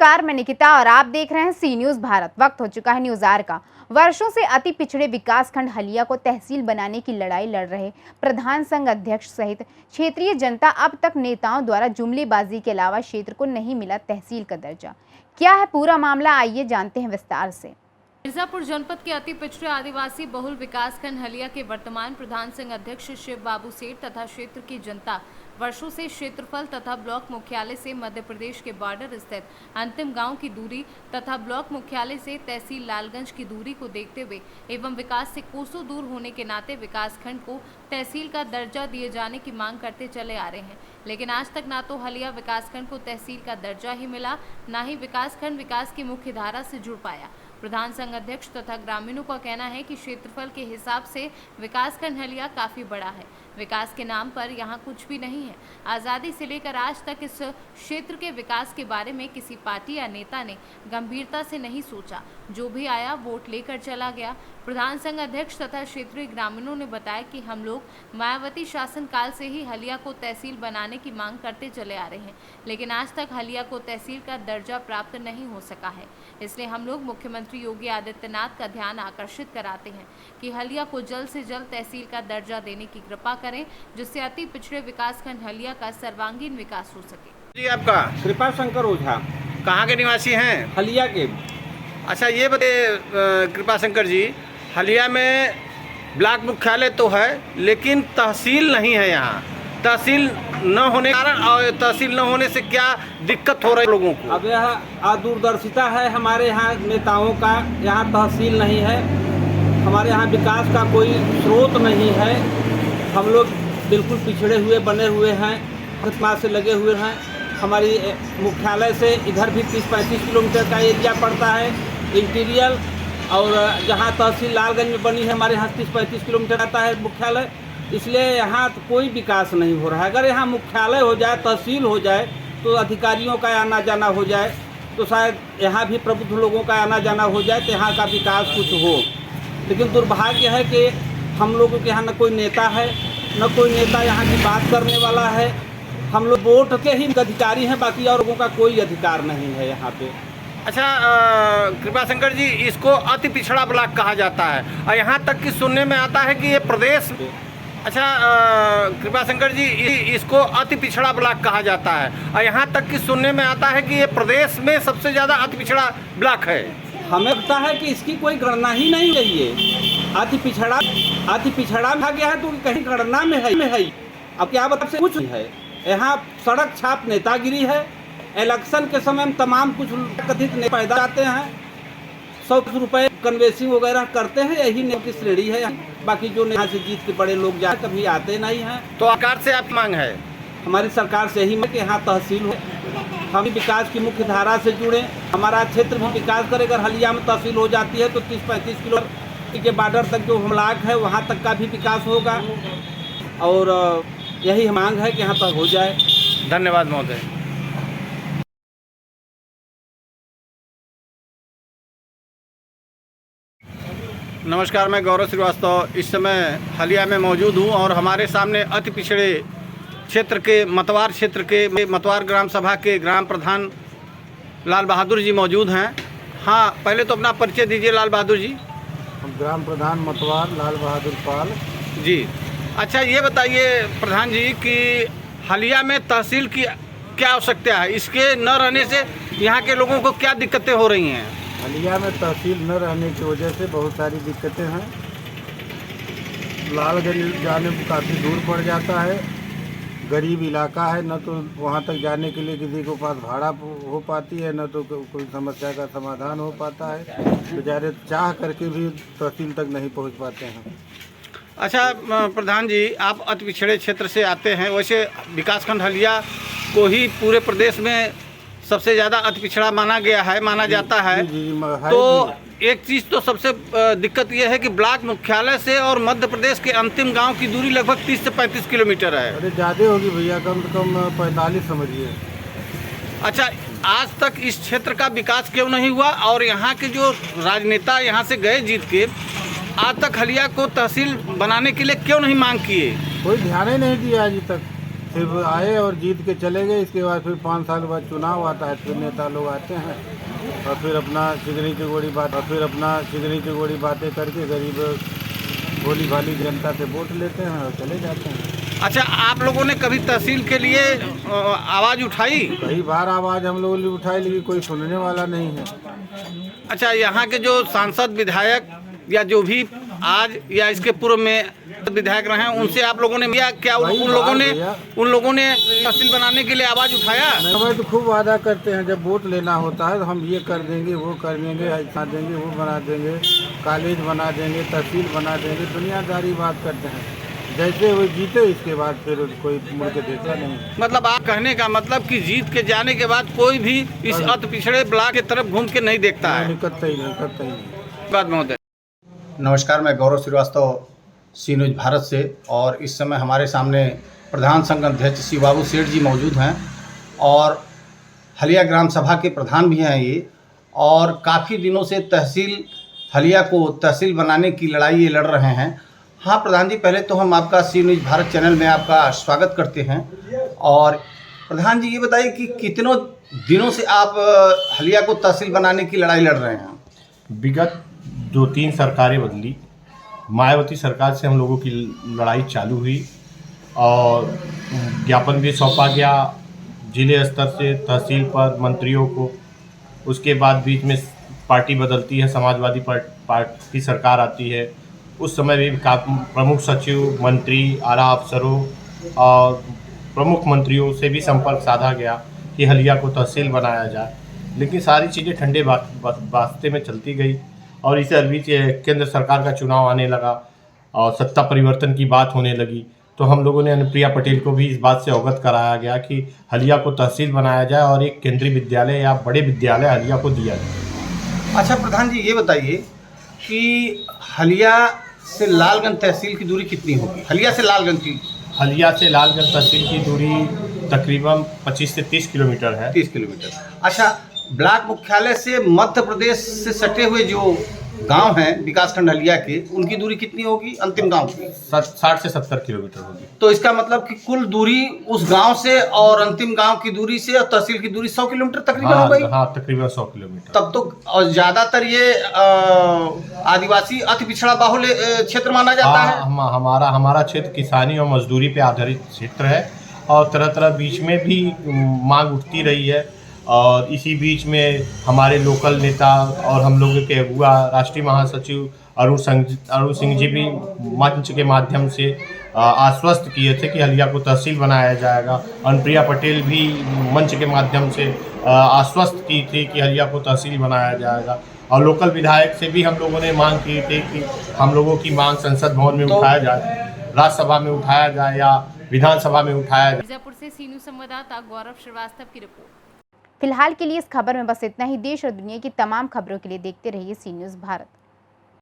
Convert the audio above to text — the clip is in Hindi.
नमस्कार, मैं निकिता और आप देख रहे हैं सी न्यूज भारत। वक्त हो चुका है न्यूज आवर का। वर्षों से अति पिछड़े विकासखंड हलिया को तहसील बनाने की लड़ाई लड़ रहे प्रधान संघ अध्यक्ष सहित क्षेत्रीय जनता अब तक नेताओं द्वारा जुमलेबाजी के अलावा क्षेत्र को नहीं मिला तहसील का दर्जा। क्या है पूरा मामला, आइए जानते हैं विस्तार से। मिर्जापुर जनपद के अति पिछड़े आदिवासी बहुल विकासखंड हलिया के वर्तमान प्रधान संघ अध्यक्ष शिव बाबू सेठ तथा क्षेत्र की जनता वर्षों से क्षेत्रफल तथा ब्लॉक मुख्यालय से मध्य प्रदेश के बॉर्डर स्थित अंतिम गांव की दूरी तथा ब्लॉक मुख्यालय से तहसील लालगंज की दूरी को देखते हुए एवं विकास से कोसों दूर होने के नाते विकासखंड को तहसील का दर्जा दिए जाने की मांग करते चले आ रहे हैं, लेकिन आज तक ना तो हलिया विकासखंड को तहसील का दर्जा ही मिला, ना ही विकासखंड विकास की मुख्य धारा से जुड़ पाया। प्रधान संघ अध्यक्ष तथा ग्रामीणों का कहना है कि क्षेत्रफल के हिसाब से विकासखंड हलिया काफी बड़ा है। विकास के नाम पर यहाँ कुछ भी नहीं है। आज़ादी से लेकर आज तक इस क्षेत्र के विकास के बारे में किसी पार्टी या नेता ने गंभीरता से नहीं सोचा। जो भी आया वोट लेकर चला गया। प्रधान संघ अध्यक्ष तथा क्षेत्रीय ग्रामीणों ने बताया कि हम लोग मायावती शासन काल से ही हलिया को तहसील बनाने की मांग करते चले आ रहे हैं, लेकिन आज तक हलिया को तहसील का दर्जा प्राप्त नहीं हो सका है। इसलिए हम लोग मुख्यमंत्री योगी आदित्यनाथ का ध्यान आकर्षित कराते हैं कि हलिया को जल्द से जल्द तहसील का दर्जा देने की कृपा करें, जिससे अति पिछड़े विकासखंड हलिया का सर्वांगीण विकास हो सके। जी, आपका कृपा शंकर ओझा कहाँ के निवासी हैं? हलिया के। अच्छा, ये बताइए कृपा शंकर जी, हलिया में ब्लॉक मुख्यालय तो है लेकिन तहसील नहीं है। यहाँ तहसील न होने के कारण और तहसील न होने से क्या दिक्कत हो रही है लोगों को? अब यह अदूरदर्शिता है हमारे यहाँ नेताओं का। यहाँ तहसील नहीं है, हमारे यहाँ विकास का कोई स्रोत नहीं है। हम लोग बिल्कुल पिछड़े हुए बने हुए हैं, प्रतिमा से लगे हुए हैं। हमारी मुख्यालय से इधर भी 30-35 किलोमीटर का एरिया पड़ता है इंटीरियर, और जहाँ तहसील लालगंज में बनी है हमारे यहाँ 30-35 किलोमीटर आता है मुख्यालय। इसलिए यहाँ तो कोई विकास नहीं हो रहा है। अगर यहाँ मुख्यालय हो जाए, तहसील हो जाए, तो अधिकारियों का आना जाना हो जाए, तो शायद यहाँ भी प्रबुद्ध लोगों का आना जाना हो जाए, तो यहाँ का विकास कुछ हो। लेकिन दुर्भाग्य है कि हम लोगों के यहाँ न कोई नेता है, न कोई नेता यहाँ की बात करने वाला है। हम लोग वोट के ही अधिकारी हैं, बाकी और लोगों का कोई अधिकार नहीं है यहाँ पे। अच्छा कृपा शंकर जी, इसको अति पिछड़ा ब्लॉक कहा जाता है और यहाँ तक कि सुनने में आता है कि ये प्रदेश। अच्छा कृपा शंकर जी, इसको अति पिछड़ा ब्लॉक कहा जाता है और यहाँ तक कि सुनने में आता है कि ये प्रदेश में सबसे ज़्यादा अति पिछड़ा ब्लॉक है। हमें लगता है कि इसकी कोई गणना ही नहीं रही है। अति पिछड़ा में आ गया है तो कहीं गणना में है। अब क्या बता कुछ है। यहाँ सड़क छाप नेतागिरी है। इलेक्शन के समय में तमाम कुछ कथित नेता पैदा आते हैं, 100 रुपये कन्वेंसिंग वगैरह करते हैं, यही नेता की श्रेणी है। बाकी जो यहाँ से जीत के बड़े लोग जाए कभी आते नहीं हैं। तो सरकार से आप मांग है? हमारी सरकार से यही है कि यहाँ तहसील हो, हम विकास की मुख्य धारा से जुड़े, हमारा क्षेत्र भी विकास करे। अगर हलिया में तहसील हो जाती है तो 30-35 किलोमीटर के बॉर्डर तक जो ब्लॉक है वहाँ तक का भी विकास होगा, और यही मांग है कि यहाँ तक हो जाए। धन्यवाद महोदय। नमस्कार, मैं गौरव श्रीवास्तव इस समय हलिया में मौजूद हूँ और हमारे सामने अति पिछड़े क्षेत्र के मतवार ग्राम सभा के ग्राम प्रधान लाल बहादुर जी मौजूद हैं। हाँ, पहले तो अपना परिचय दीजिए लाल बहादुर जी। हम ग्राम प्रधान मतवार लाल बहादुर पाल जी। अच्छा, ये बताइए प्रधान जी कि हलिया में तहसील की क्या आवश्यकता है? इसके न रहने से यहाँ के लोगों को क्या दिक्कतें हो रही हैं? हलिया में तहसील न रहने की वजह से बहुत सारी दिक्कतें हैं। लालगंज जाने में काफ़ी दूर पड़ जाता है, गरीब इलाका है, न तो वहाँ तक जाने के लिए किसी को पास भाड़ा हो पाती है, न तो कोई समस्या का समाधान हो पाता है। बेचारे चाह करके भी तहसील तक नहीं पहुँच पाते हैं। अच्छा प्रधान जी, आप अति पिछड़े क्षेत्र से आते हैं, वैसे विकासखंड हलिया को ही पूरे प्रदेश में सबसे ज़्यादा अति पिछड़ा माना जाता है। तो एक चीज़ तो सबसे दिक्कत यह है कि ब्लॉक मुख्यालय से और मध्य प्रदेश के अंतिम गांव की दूरी लगभग 30 से 35 किलोमीटर है। अरे ज़्यादा होगी भैया, कम से कम 45 समझिए। अच्छा, आज तक इस क्षेत्र का विकास क्यों नहीं हुआ और यहाँ के जो राजनेता यहाँ से गए जीत के, आज तक हलिया को तहसील बनाने के लिए क्यों नहीं मांग किए? कोई ध्यान ही नहीं दिया आज तक। सिर्फ आए और जीत के चले गए। इसके बाद फिर 5 साल बाद चुनाव आता है, फिर नेता लोग आते हैं और फिर अपना चिकनी चिगोड़ी बातें करके गरीब भोली भाली जनता से वोट लेते हैं और चले जाते हैं। अच्छा, आप लोगों ने कभी तहसील के लिए आवाज़ उठाई? कई बार आवाज़ हम लोगों ने उठाई, लेकिन कोई सुनने वाला नहीं है। अच्छा, यहाँ के जो सांसद विधायक या जो भी आज या इसके पूर्व में विधायक रहे हैं, उनसे आप लोगों ने क्या उन लोगों ने तहसील बनाने के लिए आवाज़ उठाया? हमें तो खूब वादा करते हैं, जब वोट लेना होता है तो हम ये कर देंगे, वो कर देंगे, ऐसा देंगे, वो बना देंगे, कॉलेज बना देंगे, तहसील बना देंगे, दुनियादारी बात करते हैं। जैसे वो जीते इसके बाद फिर कोई मुड़ के देखा नहीं। मतलब आप कहने का मतलब कि जीत के जाने के बाद कोई भी इस अति पिछड़े ब्लॉक की तरफ घूम के नहीं देखता है? कतई नहीं। बात महोदय। नमस्कार, मैं गौरव श्रीवास्तव, सी न्यूज़ भारत से। और इस समय हमारे सामने प्रधान संघ अध्यक्ष शिव बाबू सेठ जी मौजूद हैं और हलिया ग्राम सभा के प्रधान भी हैं ये, और काफ़ी दिनों से तहसील हलिया को तहसील बनाने की लड़ाई ये लड़ रहे हैं। हाँ प्रधान जी, पहले तो हम आपका सी न्यूज़ भारत चैनल में आपका स्वागत करते हैं। और प्रधान जी ये बताइए कि कितनों दिनों से आप हलिया को तहसील बनाने की लड़ाई लड़ रहे हैं? विगत 2-3 सरकारें बदली, मायावती सरकार से हम लोगों की लड़ाई चालू हुई और ज्ञापन भी सौंपा गया जिले स्तर से तहसील पर मंत्रियों को। उसके बाद बीच में पार्टी बदलती है, समाजवादी पार्टी सरकार आती है। उस समय भी प्रमुख सचिव, मंत्री, आला अफसरों और प्रमुख मंत्रियों से भी संपर्क साधा गया कि हलिया को तहसील बनाया जाए, लेकिन सारी चीज़ें ठंडे वास्ते में चलती गई। और इस बीच केंद्र सरकार का चुनाव आने लगा और सत्ता परिवर्तन की बात होने लगी, तो हम लोगों ने अनुप्रिया पटेल को भी इस बात से अवगत कराया गया कि हलिया को तहसील बनाया जाए और एक केंद्रीय विद्यालय या बड़े विद्यालय हलिया को दिया जाए। अच्छा प्रधान जी ये बताइए कि हलिया से लालगंज तहसील की दूरी कितनी होगी? हलिया से लालगंज तहसील की दूरी तकरीबन 25 से 30 किलोमीटर है। 30 किलोमीटर। अच्छा, ब्लॉक मुख्यालय से मध्य प्रदेश से सटे हुए जो गांव हैं विकासखंड हलिया के, उनकी दूरी कितनी होगी अंतिम गांव की? 60 से 70 किलोमीटर होगी। तो इसका मतलब कि कुल दूरी उस गांव से और अंतिम गांव की दूरी से और तहसील की दूरी 100 किलोमीटर तकरीबन हो गई। हाँ, तकरीबन 100 किलोमीटर। तब तो और ज़्यादातर ये आदिवासी अति पिछड़ा बाहुल क्षेत्र माना जाता है। हमारा क्षेत्र किसानी और मजदूरी पे आधारित क्षेत्र है और तरह तरह बीच में भी मांग उठती रही है। और इसी बीच में हमारे लोकल नेता और हम लोगों के अगुआ राष्ट्रीय महासचिव अरुण सिंह जी भी मंच के माध्यम से आश्वस्त किए थे कि हलिया को तहसील बनाया जाएगा। अनुप्रिया पटेल भी मंच के माध्यम से आश्वस्त की थी कि हलिया को तहसील बनाया जाएगा। और लोकल विधायक से भी हम लोगों ने मांग की थी कि हम लोगों की मांग संसद भवन में उठाया जाए, राज्यसभा में उठाया जाए या विधानसभा में उठाया जाए। मिर्जापुर से सी न्यूज़ संवाददाता गौरव श्रीवास्तव की रिपोर्ट। फिलहाल के लिए इस खबर में बस इतना ही। देश और दुनिया की तमाम खबरों के लिए देखते रहिए सी न्यूज़ भारत।